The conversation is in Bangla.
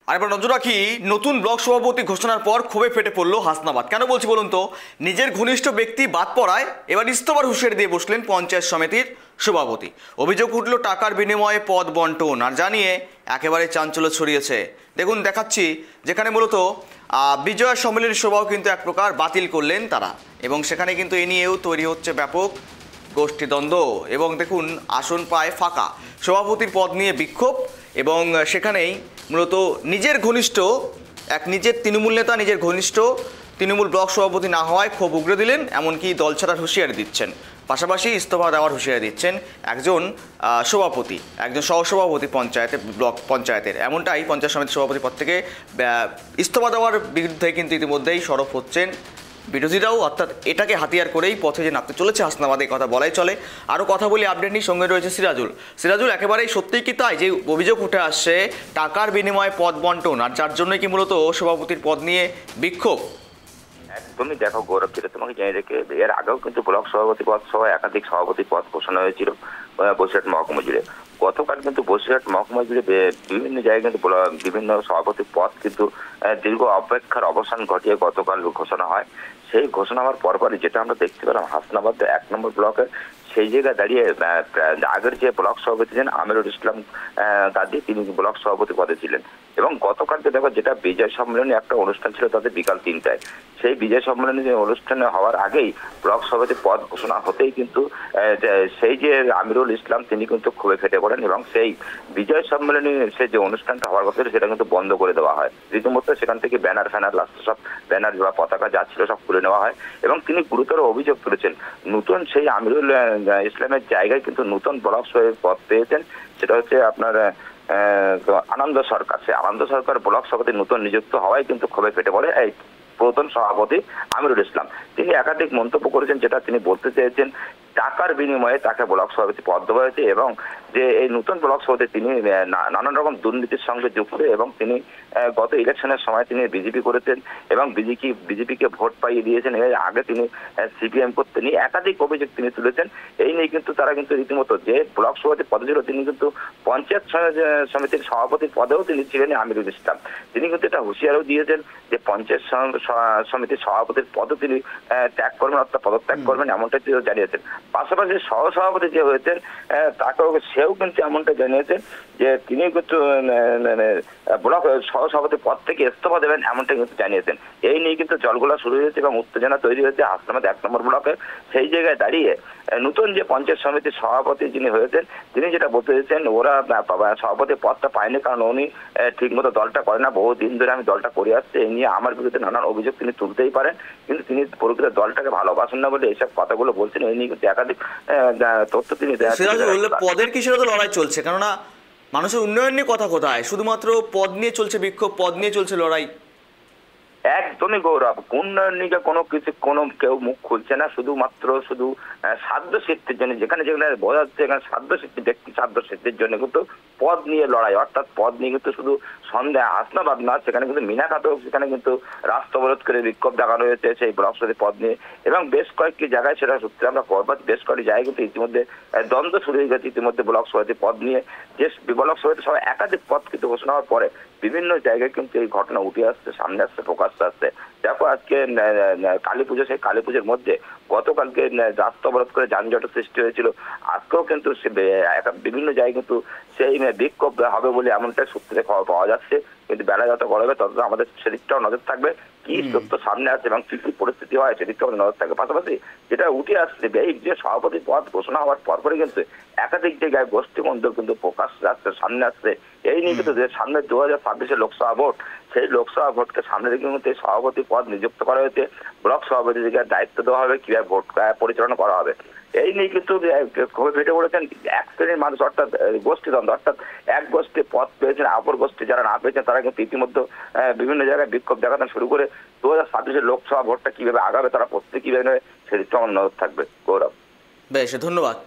আরেকবার নজর রাখি, নতুন ব্লক সভাপতি ঘোষণার পর ক্ষোভে ফেটে পড়লো হাসনাবাদ। কেন বলছি বলুন তো, নিজের ঘনিষ্ঠ ব্যক্তি বাদ পড়ায় এবার ইস্তফার হুঁশিয়ারি দিয়ে বসলেন পঞ্চায়েত সমিতির সভাপতি। অভিযোগ উঠল টাকার বিনিময়ে পদ বন্টন, আর জানিয়ে একেবারে চাঞ্চল্য ছড়িয়েছে। দেখুন দেখাচ্ছি, যেখানে মূলত বিজয়া সম্মেলনী সভাও কিন্তু এক প্রকার বাতিল করলেন তারা, এবং সেখানে কিন্তু এ নিয়েও তৈরি হচ্ছে ব্যাপক গোষ্ঠীদ্বন্দ্ব। এবং দেখুন, আসন পায় ফাঁকা, সভাপতির পদ নিয়ে বিক্ষোভ, এবং সেখানেই মূলত নিজের তৃণমূল নেতা নিজের ঘনিষ্ঠ তৃণমূল ব্লক সভাপতি না হওয়ায় ক্ষোভ উগরে দিলেন, এমনকি দল ছাড়ার হুঁশিয়ারি দিচ্ছেন। পাশাপাশি ইস্তফা দেওয়ার হুঁশিয়ারি দিচ্ছেন একজন সভাপতি, একজন সহসভাপতি ব্লক পঞ্চায়েতের। এমনটাই পঞ্চায়েত সমিতির সভাপতি পদ থেকে ইস্তফা দেওয়ার বিরুদ্ধে কিন্তু ইতিমধ্যেই সরব হচ্ছেন বিরোধীরাও, অর্থাৎ এটাকে হাতিয়ার করেই পথে যে নামতে চলেছে হাসনাবাদ, এই কথা বলাই চলে। আরও কথা বলি, আপডেট নিয়ে সঙ্গে রয়েছে সিরাজুল। একেবারেই সত্যিই কি তাই যে অভিযোগ উঠে আসছে টাকার বিনিময়ে পদ বন্টন, আর যার জন্যই কি মূলত সভাপতির পদ নিয়ে বিক্ষোভ? একদমই দেখো গৌরব, যেটা তোমাকে জেনে রেখে এর আগেও কিন্তু ব্লক সভাপতি পদ সহ একাধিক সভাপতি পদ ঘোষণা হয়েছিল বসিরহাট মহকুমা জুড়ে। গতকাল কিন্তু বসিরহাট মহকুমা জুড়ে বিভিন্ন জায়গায় কিন্তু বিভিন্ন সভাপতি পদ কিন্তু দীর্ঘ অপেক্ষার অবসান ঘটিয়ে গতকাল ঘোষণা হয়। সেই ঘোষণা হওয়ার পরপরই যেটা আমরা দেখতে পেলাম, হাসনাবাদ 1 নম্বর ব্লকের সেই জায়গায় দাঁড়িয়ে আগের যে ব্লক সভাপতি ছিলেন আমিরুল ইসলাম গাজী, তিনি ব্লক সভাপতি পদে ছিলেন। এবং গতকালকে দেখো, যেটা বিজয় সম্মেলনী একটা অনুষ্ঠান ছিল তাদের বিকাল 3টায়, সেই বিজয় সম্মেলনী অনুষ্ঠানে হওয়ার আগেই ব্লক সভাপতি পদ ঘোষণা হতেই কিন্তু সেই যে আমিরুল ইসলাম তিনি কিন্তু ক্ষোভে ফেটে পড়েন, এবং সেই বিজয় সম্মেলনী সে যে অনুষ্ঠানটা হওয়ার কথা সেটা কিন্তু বন্ধ করে দেওয়া হয়। রীতিমতো সেখান থেকে ব্যানার লাস্ট সব ব্যানার বা পতাকা যা ছিল সব খুলে নেওয়া হয়। এবং তিনি গুরুতর অভিযোগ তুলেছেন, নতুন সেই আমিরুল ইসলামের জায়গায় কিন্তু নতুন ব্লক সভাপতি পদ পেয়েছেন, সেটা হচ্ছে আপনার আনন্দ সরকার। সে আনন্দ সরকার ব্লক সভাপতি নতুন নিযুক্ত হওয়ায় কিন্তু ক্ষোভে ফেটে পড়ে এই প্রথম সভাপতি আমিরুল ইসলাম। তিনি একাধিক মন্তব্য করেছেন, যেটা তিনি বলতে চেয়েছেন টাকার বিনিময়ে তাকে ব্লক সভাপতি পদ দেওয়া হয়েছে, এবং যে এই নতুন ব্লক সভাপতি তিনি নানান রকম দুর্নীতির সঙ্গে যুক্ত, এবং তিনি গত ইলেকশনের সময় তিনি বিজেপি করেছেন এবং বিজেপিকে ভোট পাইয়ে দিয়েছেন। এর আগে তিনি সিপিএম করতেন। একাধিক অভিযোগ তিনি তুলেছেন। এই নিয়ে কিন্তু তারা কিন্তু রীতিমতো যে ব্লক সভাপতি পদে ছিল, তিনি কিন্তু পঞ্চায়েত সমিতির সভাপতির পদেও তিনি ছিলেন আমিরুল ইসলাম। তিনি কিন্তু এটা হুঁশিয়ারও দিয়েছেন যে পঞ্চায়েত সমিতির সভাপতির পদও তিনি ত্যাগ করবেন, অর্থাৎ পদত্যাগ করবেন, এমনটা তিনি জানিয়েছেন। পাশাপাশি সহসভাপতি যে হয়েছেন তাকেও সেও কিন্তু এমনটা জানিয়েছেন যে তিনি কিন্তু ব্লক সহসভাপতি পদ থেকে ইস্তফা দেবেন, এমনটা কিন্তু জানিয়েছেন। এই নিয়ে কিন্তু জলগোলা শুরু হয়েছে এবং উত্তেজনা তৈরি হয়েছে হাসনাবাদ 1 নম্বর ব্লকে। সেই জায়গায় দাঁড়িয়ে নতুন যে পঞ্চায়েত সমিতির সভাপতি যিনি হয়েছেন, তিনি যেটা বলতে চেয়েছেন, ওরা সভাপতি পদটা পায়নি কারণ উনি ঠিক মতো দলটা করে না, বহুদিন ধরে আমি দলটা করে আসছি, এই নিয়ে আমার বিরুদ্ধে নানান অভিযোগ তিনি তুলতেই পারেন, কিন্তু তিনি প্রকৃত দলটাকে ভালোবাসেন না বলে এইসব কথাগুলো বলছেন। এই নিয়ে কিন্তু একাধিক তথ্য তিনি পদের কিসের তো লড়াই চলছে, কেননা মানুষের উন্নয়ন নিয়ে কথা কোথায়, শুধুমাত্র পদ নিয়ে চলছে বিক্ষোভ, পদ নিয়ে চলছে লড়াই। একদমই গৌরব, উন্নয়ন নিয়ে কোনো কেউ মুখ খুলছে না, শুধুমাত্র সাধ্য সিদ্ধির জন্য, যেখানে বোঝা যাচ্ছে এখানে ব্যক্তি সাধ্য সিদ্ধির জন্য কিন্তু পদ নিয়ে লড়াই, অর্থাৎ পদ নিয়ে কিন্তু শুধু সন্দেহ হাসনাবাদ না, সেখানে কিন্তু মিনাখাতেও সেখানে কিন্তু রাস্তা অবরোধ করে বিক্ষোভ দেখানো হয়েছে সেই ব্লক সভাপতি পদ নিয়ে। এবং বেশ কয়েকটি জায়গায় সেটা সূত্রে আমরা খবর পাচ্ছি, বেশ কয়েকটি জায়গায় কিন্তু ইতিমধ্যে দ্বন্দ্ব শুরু হয়ে গেছে ইতিমধ্যে ব্লক সভাপতি পদ নিয়ে। যে ব্লক সভাপতি সবাই একাধিক পদ কিন্তু ঘোষণা হওয়ার পরে বিভিন্ন জায়গায় কিন্তু এই ঘটনা উঠে আসছে, সামনে আসছে, প্রকাশ আসছে। দেখো আজকে কালী পুজো, সেই কালী পুজোর মধ্যে গতকালকে রাস্তা অবরোধ করে যানজটের সৃষ্টি হয়েছিল। আজকেও কিন্তু বিভিন্ন জায়গায় কিন্তু সেই বিক্ষোভ হবে বলে এমনটা সূত্রে খবর পাওয়া যাচ্ছে। কিন্তু বেলা যত গড়াবে তত আমাদের সেদিকটাও নজর থাকবে, কি সত্য সামনে আসছে এবং কি কি পরিস্থিতি হয় সেদিকটাও নজর থাকবে। পাশাপাশি যেটা উঠে আসছে, এই যে সভাপতি পদ ঘোষণা হওয়ার পরপরই কিন্তু একাধিক জায়গায় গোষ্ঠীদ্বন্দ্ব কিন্তু প্রকাশ যাচ্ছে, সামনে আসছে। এই নিয়ে কিন্তু সামনে 2026 লোকসভা ভোট, সেই লোকসভা ভোটকে সামনে রেখে কিন্তু এই সভাপতি পদ নিযুক্ত করা হয়েছে। ব্লক সভাপতিকে দায়িত্ব দেওয়া হবে কিভাবে ভোট পরিচালনা করা হবে, এই নিয়ে কিন্তু ক্ষোভে ফেটে পড়েছেন এক শ্রেণীর মানুষ, অর্থাৎ গোষ্ঠীদ্বন্দ্ব, অর্থাৎ এক গোষ্ঠী পদ পেয়েছেন, অপর গোষ্ঠী যারা না পেয়েছেন তারা কিন্তু ইতিমধ্যে বিভিন্ন জায়গায় বিক্ষোভ দেখাতে শুরু করে 2026 লোকসভা ভোটটা কিভাবে আগাবে তারা প্রত্যেক কিভাবে সেদিকটা আমার নজর থাকবে। গৌরব, বেশ ধন্যবাদ।